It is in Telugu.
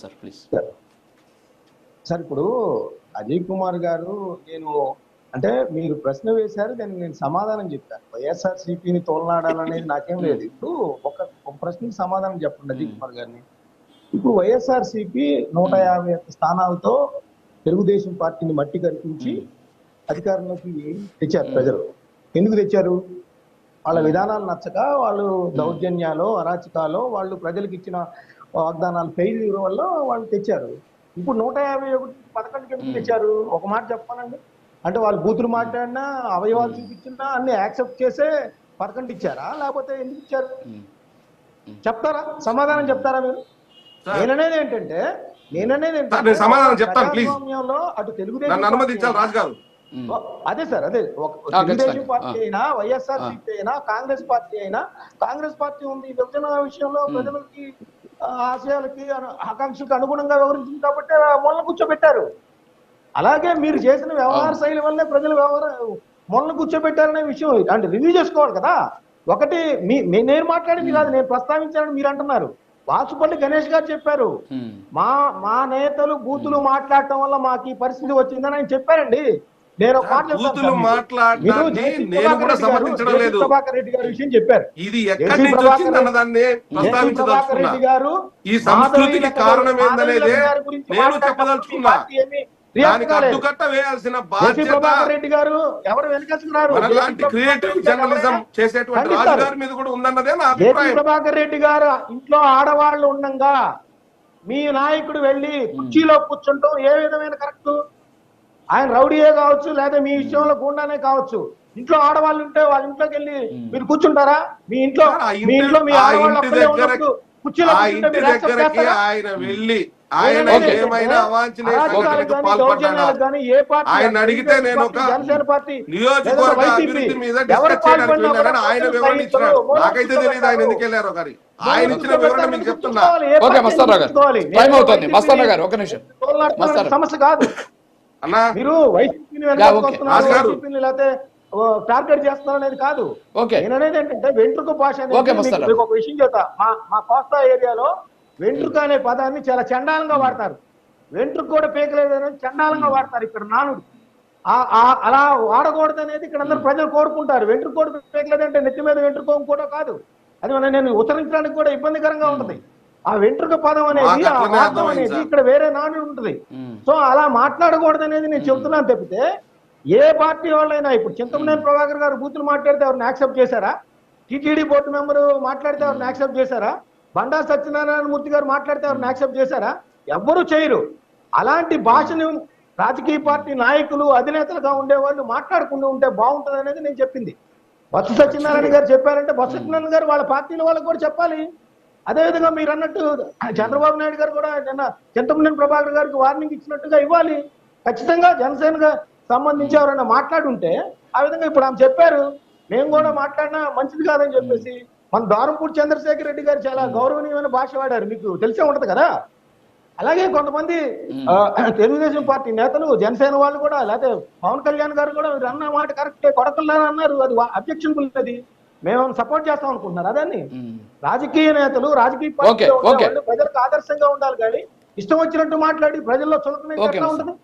Sir please. సార్ ఇప్పుడు అజయ్ కుమార్ గారు అంటే మీరు ప్రశ్న వేశారు, దానికి నేను సమాధానం చెప్పాను. వైఎస్ఆర్సీపీని తోలనాడాలనేది నాకేం లేదు. ఇప్పుడు ఒక ప్రశ్నకి సమాధానం చెప్పండి అజయ్ కుమార్ గారిని. ఇప్పుడు వైఎస్ఆర్సీపీ 151 స్థానాలతో తెలుగుదేశం పార్టీని మట్టి కనిపించి అధికారంలోకి తెచ్చారు ప్రజలు. ఎందుకు తెచ్చారు? వాళ్ళ విధానాలు నచ్చక, వాళ్ళు దౌర్జన్యాలు, అరాచకాలు, వాళ్ళు ప్రజలకు ఇచ్చిన వాగ్దానాలు ఫెయిల్యూర్ వల్ల వాళ్ళు తెచ్చారు. ఇప్పుడు 151 11కి ఎందుకు తెచ్చారు? ఒక మాట చెప్పానండి. అంటే వాళ్ళు బూతులు మాట్లాడినా, అవయవాలు చూపించినా అన్ని యాక్సెప్ట్ చేసే 11 ఇచ్చారా, లేకపోతే ఎందుకు ఇచ్చారు చెప్తారా? సమాధానం చెప్తారా మీరు? నేననేది ఏంటంటే సమాధానం చెప్తాను ప్లీజ్. అటు తెలుగుదేశం అనుమతించాలి రాజు గారు. అదే సార్, అదే తెలుగుదేశం పార్టీ అయినా, వైఎస్ఆర్సీపీ అయినా, కాంగ్రెస్ పార్టీ అయినా, కాంగ్రెస్ పార్టీ ఉంది విభజన విషయంలో ప్రజలకి ఆశయాలకి ఆకాంక్షలకు అనుగుణంగా వ్యవహరించింది కాబట్టి మొన్న కూర్చోబెట్టారు. అలాగే మీరు చేసిన వ్యవహార శైలి వల్లే ప్రజలు మొన్న కూర్చోబెట్టారనే విషయం అంటే రివ్యూ చేసుకోవాలి కదా. ఒకటి నేను మాట్లాడింది కాదు, నేను ప్రస్తావించానని మీరు అంటున్నారు. వాసుపల్లి గణేష్ గారు చెప్పారు, మా నేతలు బూతులు మాట్లాడటం వల్ల మాకు ఈ పరిస్థితి వచ్చిందని ఆయన చెప్పారండి. నేను ఒక మాట ప్రభాకర్ రెడ్డి గారి విషయం చెప్పారు. ఇది ఎక్కడి నుంచి వచ్చింది అన్నదాన్ని ప్రస్తావించదలుచుకున్నా. ఈ సంస్కృతికి కారణం ఏందనేది నేను చెప్పదలుచుకున్నా. దానికి అడ్డుకట్ట వేయాల్సిన బాధ్యత రెడ్డి గారు ఎవరు వెనకేసుకున్నారు? అలాంటి క్రియేటివ్ జర్నలిజం చేసేటువంటి రాజు గారి మీద కూడా ఉందన్నదే నా అభిప్రాయం. ప్రభాకర్ రెడ్డి గారు ఇంట్లో ఆడవాళ్ళు ఉండగా మీ నాయకుడు వెళ్ళి కుర్చీలో కూర్చుంటాం ఏ విధమైన కరెక్ట్? ఆయన రౌడీయే కావచ్చు, లేదా మీ విషయంలో గుండానే కావచ్చు. ఇంట్లో ఆడవాళ్ళు ఉంటే వాళ్ళ ఇంట్లోకి వెళ్ళి మీరు కూర్చుంటారా? మీ ఇంట్లో మీ ఆడవాళ్ళు కుర్చీలో ఆయన వెళ్ళి ఆయన ఏమైనా ఆయన అడిగితే నేను ఒక నియోజకవర్గ అభివృద్ధి మీద డిస్కస్ చేయడానికి వెళ్ళానని ఆయన వివరణ ఇచ్చినాడు. నాకైతే తెలియదు ఆయన ఎందుకు వెళ్ళారో, కానీ ఆయన ఇచ్చిన వివరణ మీకు చెప్తున్నా. సమస్య కాదు అన్నా. మీరు వైసీపీని లేకపోతే టార్గెట్ చేస్తున్నారు అనేది కాదు. నేననేది ఏంటంటే వెంట్రుక భాష అనేది ఒక విషయం చెప్తా. మా కోస్తా ఏరియాలో వెంట్రుక అనే పదాన్ని చాలా చండాలంగా వాడతారు. వెంట్రుక కూడా పేకలేదు అనేది చండాలంగా వాడతారు ఇక్కడ నానుడు. అలా వాడకూడదు అనేది ఇక్కడ అందరు ప్రజలు కోరుకుంటారు. వెంట్రుక కూడా పేకలేదంటే నెత్తి మీద వెంట్రుక కూడా కాదు. అది నేను ఉత్తరించడానికి కూడా ఇబ్బందికరంగా ఉంటుంది. ఆ వెంట్రుక పదం అనేది, ఆ వాదం అనేది ఇక్కడ వేరే నానుడు ఉంటుంది. సో అలా మాట్లాడకూడదు అనేది నేను చెబుతున్నాను తప్పితే, ఏ పార్టీ వాళ్ళైనా ఇప్పుడు చింతమనేని ప్రభాకర్ గారు బూతులు మాట్లాడితే ఎవరిని యాక్సెప్ట్ చేశారా? టీటీడీ బోర్డు మెంబరు మాట్లాడితే ఎవరిని యాక్సెప్ట్ చేశారా? బండా సత్యనారాయణ మూర్తి గారు మాట్లాడితే ఎవరిని యాక్సెప్ట్ చేశారా? ఎవ్వరూ చేయరు. అలాంటి భాషను రాజకీయ పార్టీ నాయకులు, అధినేతలుగా ఉండేవాళ్ళు మాట్లాడకుండా ఉంటే బాగుంటుంది అనేది నేను చెప్పింది. బొత్స సత్యనారాయణ గారు చెప్పారంటే బొత్స సత్యనారాయణ గారు వాళ్ళ పార్టీల వాళ్ళకి కూడా చెప్పాలి. అదేవిధంగా మీరు అన్నట్టు చంద్రబాబు నాయుడు గారు కూడా నిన్న చింతమనేని ప్రభాకర్ గారికి వార్నింగ్ ఇచ్చినట్టుగా ఇవ్వాలి. ఖచ్చితంగా జనసేనగా సంబంధించి ఎవరైనా మాట్లాడుంటే ఆ విధంగా ఇప్పుడు ఆమె చెప్పారు, మేము కూడా మాట్లాడినా మంచిది కాదని చెప్పేసి. మన ద్వారంపూడి చంద్రశేఖర్ రెడ్డి గారు చాలా గౌరవనీయమైన భాష వాడారు, మీకు తెలిసే ఉంటది కదా. అలాగే కొంతమంది తెలుగుదేశం పార్టీ నేతలు, జనసేన వాళ్ళు కూడా, లేకపోతే పవన్ కళ్యాణ్ గారు కూడా మీరు అన్న మాట కరెక్టే, కొడకల్లాని అన్నారు, అది అబ్జెక్షన్ ఉన్నది, మేము సపోర్ట్ చేస్తాం అనుకుంటున్నారు. అదాన్ని రాజకీయ నేతలు, రాజకీయ పార్టీలు ప్రజలకు ఆదర్శంగా ఉండాలి, కానీ ఇష్టం వచ్చినట్టు మాట్లాడి ప్రజల్లో చులకన ఉంటుంది.